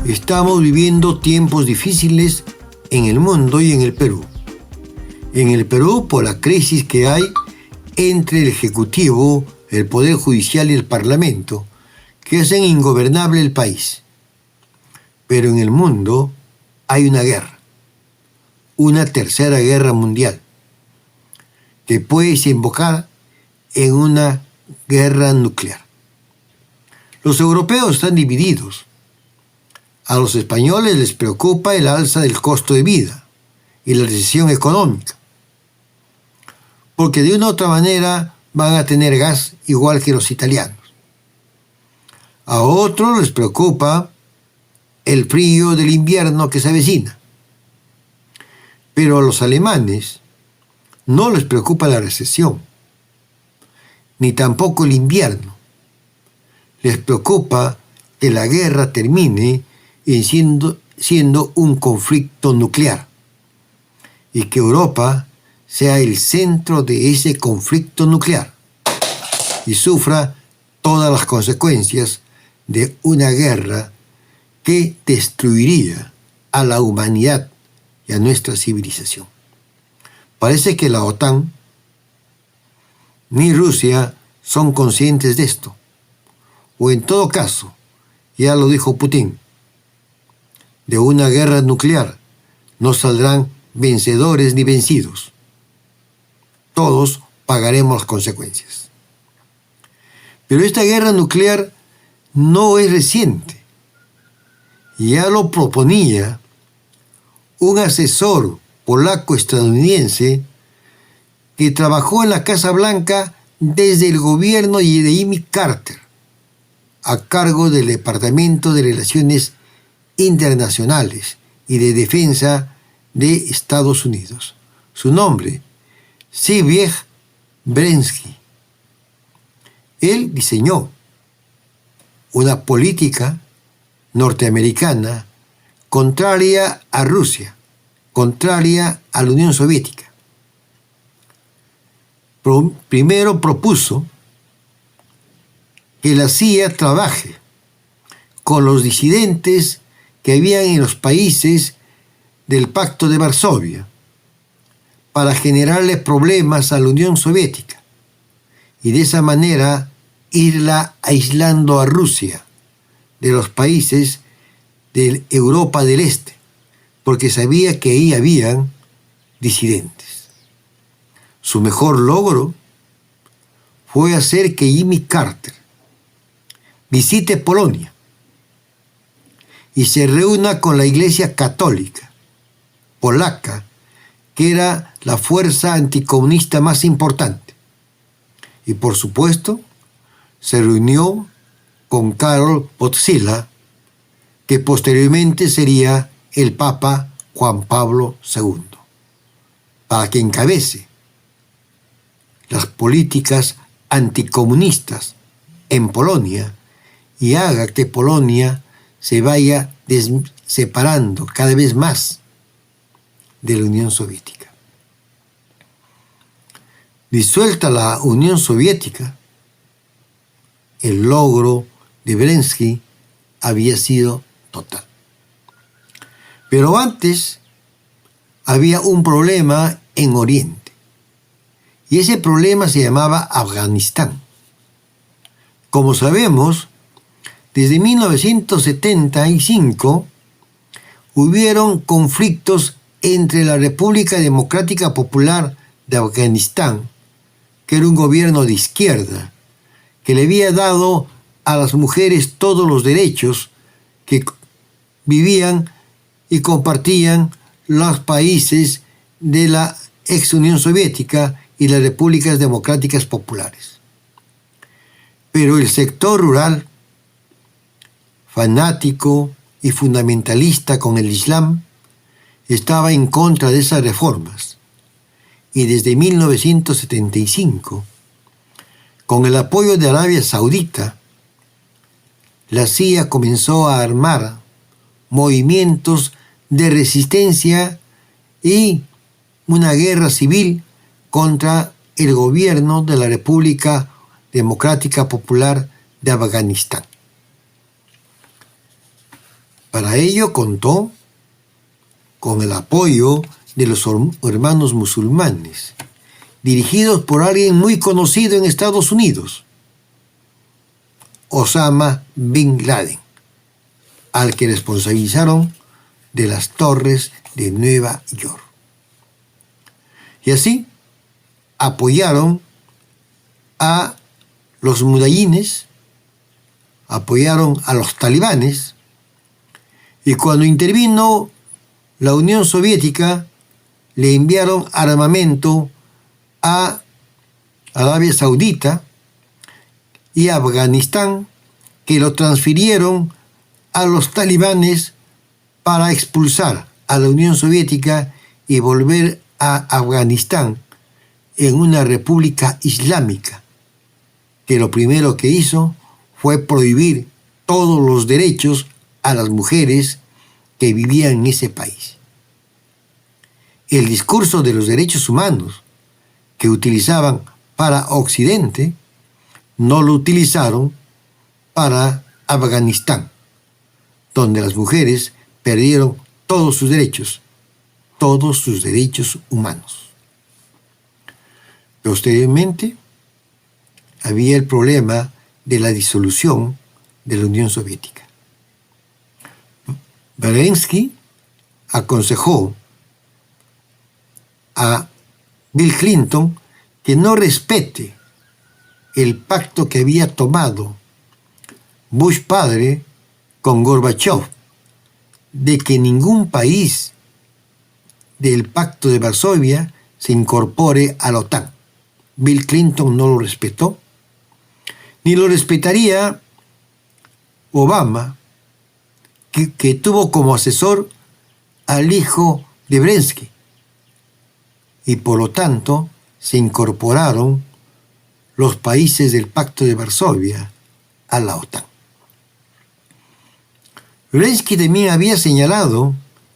Estamos viviendo tiempos difíciles en el mundo y en el Perú. En el Perú, por la crisis que hay entre el Ejecutivo, el Poder Judicial y el Parlamento, que hacen ingobernable el país. Pero en el mundo hay una guerra, una tercera guerra mundial, que puede desembocar en una guerra nuclear. Los europeos están divididos. A los españoles les preocupa el alza del costo de vida y la recesión económica, porque de una u otra manera van a tener gas igual que los italianos. A otros les preocupa el frío del invierno que se avecina, pero a los alemanes no les preocupa la recesión, ni tampoco el invierno. Les preocupa que la guerra termine siendo un conflicto nuclear y que Europa sea el centro de ese conflicto nuclear y sufra todas las consecuencias de una guerra que destruiría a la humanidad y a nuestra civilización. Parece que la OTAN ni Rusia son conscientes de esto, o en todo caso, ya lo dijo Putin, de una guerra nuclear no saldrán vencedores ni vencidos. Todos pagaremos las consecuencias. Pero esta guerra nuclear no es reciente. Ya lo proponía un asesor polaco-estadounidense que trabajó en la Casa Blanca desde el gobierno de Jimmy Carter, a cargo del Departamento de Relaciones Internacionales y de Defensa de Estados Unidos. Su nombre, Zbigniew Brzezinski. Él diseñó una política norteamericana contraria a Rusia, contraria a la Unión Soviética. Primero propuso que la CIA trabaje con los disidentes que habían en los países del Pacto de Varsovia para generarle problemas a la Unión Soviética y de esa manera irla aislando a Rusia de los países de Europa del Este, porque sabía que ahí habían disidentes. Su mejor logro fue hacer que Jimmy Carter visite Polonia y se reúna con la Iglesia Católica polaca, que era la fuerza anticomunista más importante. Y por supuesto, se reunió con Karol Wojtyła, que posteriormente sería el Papa Juan Pablo II, para que encabece las políticas anticomunistas en Polonia y haga que Polonia se vaya separando cada vez más de la Unión Soviética. Disuelta la Unión Soviética, el logro de Brzezinski había sido total. Pero antes había un problema en Oriente, y ese problema se llamaba Afganistán. Como sabemos, desde 1975 hubieron conflictos entre la República Democrática Popular de Afganistán, que era un gobierno de izquierda, que le había dado a las mujeres todos los derechos que vivían y compartían los países de la ex Unión Soviética y las repúblicas democráticas populares. Pero el sector rural, fanático y fundamentalista con el Islam, estaba en contra de esas reformas. Y desde 1975, con el apoyo de Arabia Saudita, la CIA comenzó a armar movimientos de resistencia y una guerra civil contra el gobierno de la República Democrática Popular de Afganistán. Para ello contó con el apoyo de los hermanos musulmanes, dirigidos por alguien muy conocido en Estados Unidos, Osama Bin Laden, al que responsabilizaron de las torres de Nueva York. Y así apoyaron a los mudayines, apoyaron a los talibanes, y cuando intervino la Unión Soviética, le enviaron armamento a Arabia Saudita y a Afganistán, que lo transfirieron a los talibanes para expulsar a la Unión Soviética y volver a Afganistán en una república islámica, que lo primero que hizo fue prohibir todos los derechos a las mujeres que vivían en ese país. El discurso de los derechos humanos que utilizaban para Occidente no lo utilizaron para Afganistán, donde las mujeres perdieron todos sus derechos humanos. Posteriormente, había el problema de la disolución de la Unión Soviética. Zelensky aconsejó a Bill Clinton que no respete el pacto que había tomado Bush padre con Gorbachev, de que ningún país del Pacto de Varsovia se incorpore a la OTAN. Bill Clinton no lo respetó, ni lo respetaría Obama, que tuvo como asesor al hijo de Zelensky, y por lo tanto se incorporaron los países del Pacto de Varsovia a la OTAN. Zelensky también había señalado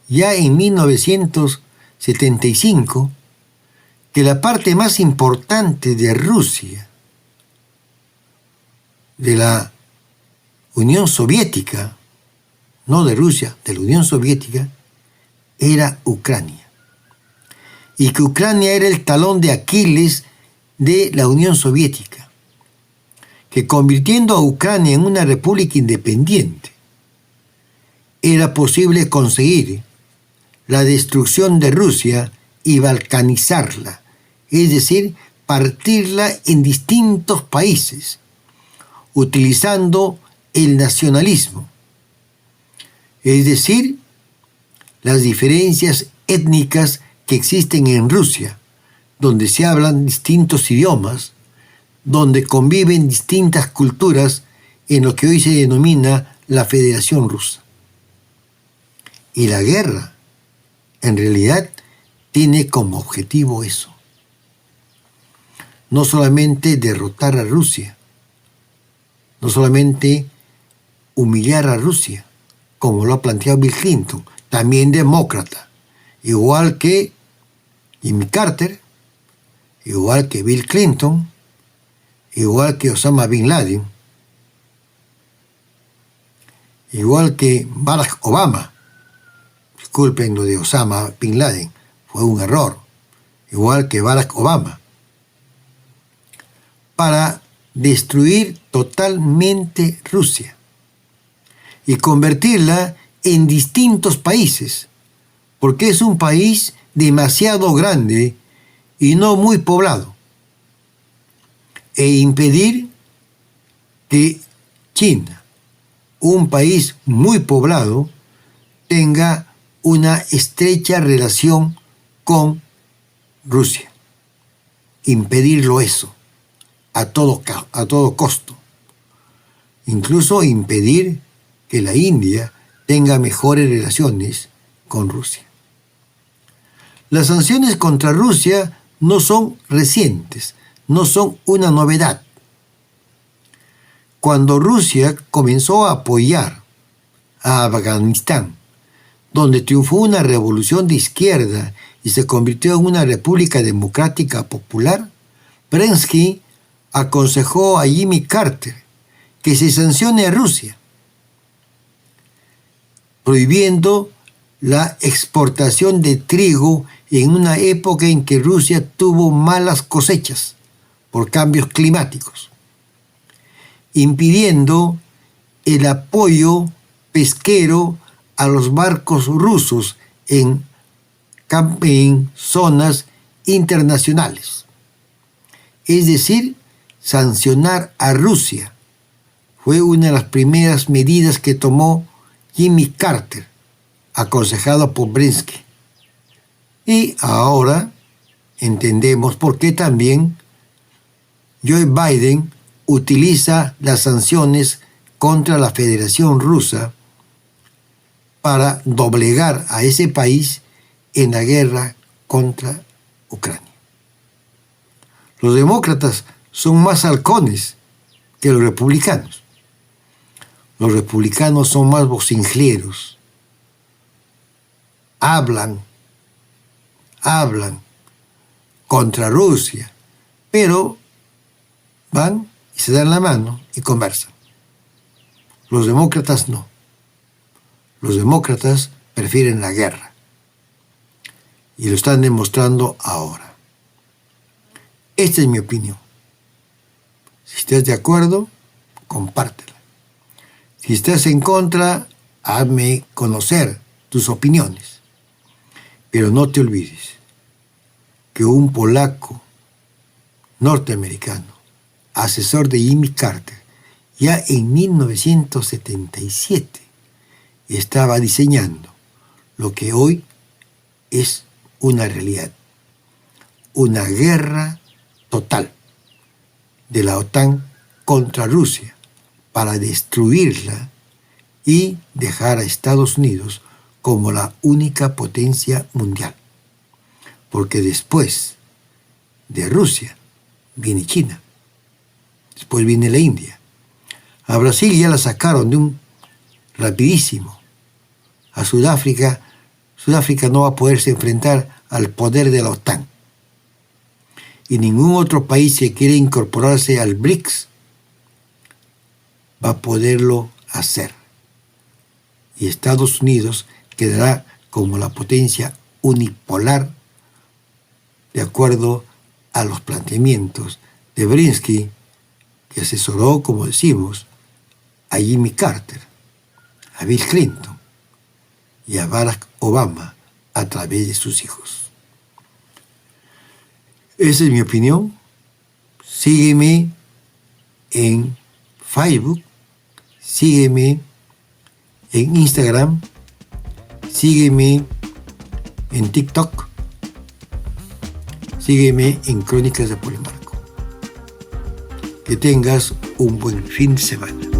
ya en 1975 que la parte más importante de Rusia, de la Unión Soviética, no de Rusia, de la Unión Soviética, era Ucrania. Y que Ucrania era el talón de Aquiles de la Unión Soviética, que convirtiendo a Ucrania en una república independiente, era posible conseguir la destrucción de Rusia y balcanizarla, es decir, partirla en distintos países, utilizando el nacionalismo, es decir, las diferencias étnicas que existen en Rusia, donde se hablan distintos idiomas, donde conviven distintas culturas en lo que hoy se denomina la Federación Rusa. Y la guerra, en realidad, tiene como objetivo eso. No solamente derrotar a Rusia, no solamente humillar a Rusia, como lo ha planteado Bill Clinton, también demócrata, igual que Jimmy Carter, igual que Bill Clinton, igual que Osama Bin Laden, igual que Barack Obama. Disculpen lo de Osama Bin Laden, fue un error, igual que Barack Obama, para destruir totalmente Rusia y convertirla en distintos países, porque es un país demasiado grande y no muy poblado, e impedir que China, un país muy poblado, tenga una estrecha relación con Rusia. Impedirlo eso, a todo costo. Incluso impedir que la India tenga mejores relaciones con Rusia. Las sanciones contra Rusia no son recientes, no son una novedad. Cuando Rusia comenzó a apoyar a Afganistán, donde triunfó una revolución de izquierda y se convirtió en una república democrática popular, Zelensky aconsejó a Jimmy Carter que se sancione a Rusia, prohibiendo la exportación de trigo en una época en que Rusia tuvo malas cosechas por cambios climáticos, impidiendo el apoyo pesquero a los barcos rusos en zonas internacionales. Es decir, sancionar a Rusia fue una de las primeras medidas que tomó Jimmy Carter, aconsejado por Brzezinski. Y ahora entendemos por qué también Joe Biden utiliza las sanciones contra la Federación Rusa para doblegar a ese país en la guerra contra Ucrania. Los demócratas son más halcones que los republicanos. Los republicanos son más vocingleros. Hablan contra Rusia, pero van y se dan la mano y conversan. Los demócratas no. Los demócratas prefieren la guerra. Y lo están demostrando ahora. Esta es mi opinión. Si estás de acuerdo, compártela. Si estás en contra, hazme conocer tus opiniones. Pero no te olvides que un polaco norteamericano, asesor de Jimmy Carter, ya en 1977, estaba diseñando lo que hoy es una realidad. Una guerra total de la OTAN contra Rusia para destruirla y dejar a Estados Unidos como la única potencia mundial. Porque después de Rusia viene China, después viene la India. A Brasil ya la sacaron de un rapidísimo. A Sudáfrica no va a poderse enfrentar al poder de la OTAN. Y ningún otro país que quiere incorporarse al BRICS va a poderlo hacer. Y Estados Unidos quedará como la potencia unipolar de acuerdo a los planteamientos de Brzezinski, que asesoró, como decimos, a Jimmy Carter, a Bill Clinton y a Barack Obama a través de sus hijos. Esa es mi opinión. Sígueme en Facebook, sígueme en Instagram, sígueme en TikTok, sígueme en Crónicas de Polimarco. Que tengas un buen fin de semana.